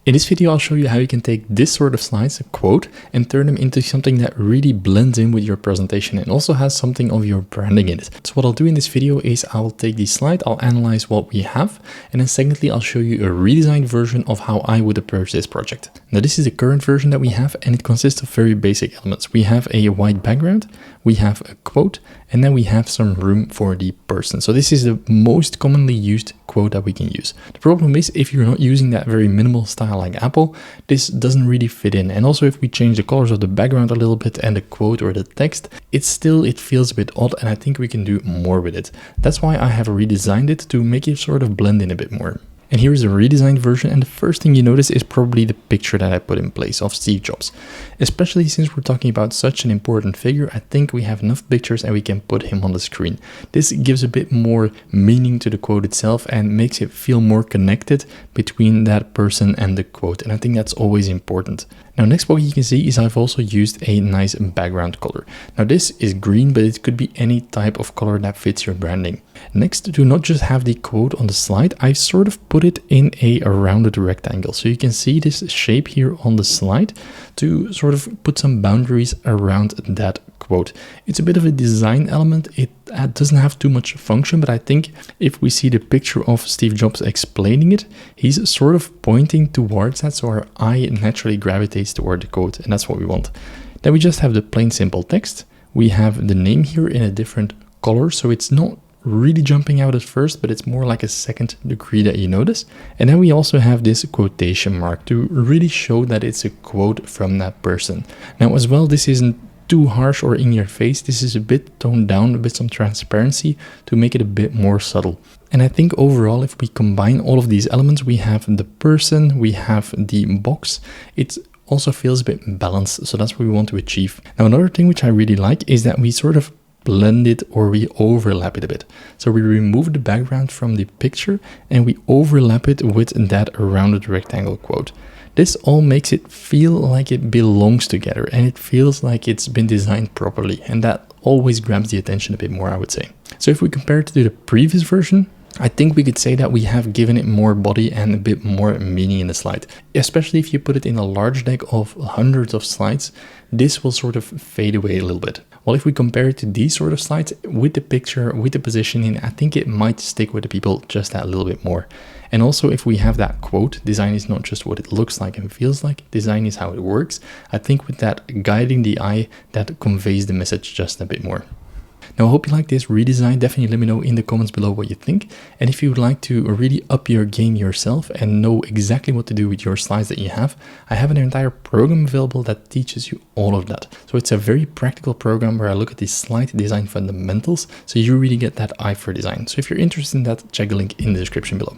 In this video, I'll show you how you can take this sort of slides, a quote, and turn them into something that really blends in with your presentation and also has something of your branding in it. So what I'll do in this video is I'll take the slide, I'll analyze what we have, and then secondly, I'll show you a redesigned version of how I would approach this project. Now, this is the current version that we have, and it consists of very basic elements. We have a white background, we have a quote, and then we have some room for the person. So this is the most commonly used quote that we can use. The problem is if you're not using that very minimal style like Apple, this doesn't really fit in. And also if we change the colors of the background a little bit and the quote or the text, it feels a bit odd, and I think we can do more with it. That's why I have redesigned it to make it sort of blend in a bit more. And here is a redesigned version, and the first thing you notice is probably the picture that I put in place of Steve Jobs. Especially since we're talking about such an important figure, I think we have enough pictures and we can put him on the screen. This gives a bit more meaning to the quote itself and makes it feel more connected between that person and the quote, and I think that's always important. Now, next what you can see is I've also used a nice background color. Now this is green, but it could be any type of color that fits your branding. Next, to not just have the quote on the slide, I sort of put it in a rounded rectangle. So you can see this shape here on the slide to sort of put some boundaries around that quote. It's a bit of a design element. It doesn't have too much function, but I think if we see the picture of Steve Jobs explaining it, he's sort of pointing towards that, so our eye naturally gravitates toward the quote, and that's what we want. Then we just have the plain simple text. We have the name here in a different color, so it's not really jumping out at first, but it's more like a second degree that you notice. And then we also have this quotation mark to really show that it's a quote from that person. Now as well, this isn't too harsh or in your face. This is a bit toned down, a bit some transparency to make it a bit more subtle. And I think overall, if we combine all of these elements, we have the person, we have the box, it also feels a bit balanced. So that's what we want to achieve. Now, another thing which I really like is that we sort of blend it, or we overlap it a bit. So we remove the background from the picture and we overlap it with that rounded rectangle quote. This all makes it feel like it belongs together and it feels like it's been designed properly, and that always grabs the attention a bit more, I would say. So if we compare it to the previous version, I think we could say that we have given it more body and a bit more meaning in the slide. Especially if you put it in a large deck of hundreds of slides, this will sort of fade away a little bit. Well, if we compare it to these sort of slides with the picture, with the positioning, I think it might stick with the people just that little bit more. And also if we have that quote, design is not just what it looks like and feels like, design is how it works. I think with that guiding the eye, that conveys the message just a bit more. Now, I hope you like this redesign. Definitely let me know in the comments below what you think. And if you would like to really up your game yourself and know exactly what to do with your slides that you have, I have an entire program available that teaches you all of that. So it's a very practical program where I look at the slide design fundamentals, so you really get that eye for design. So if you're interested in that, check the link in the description below.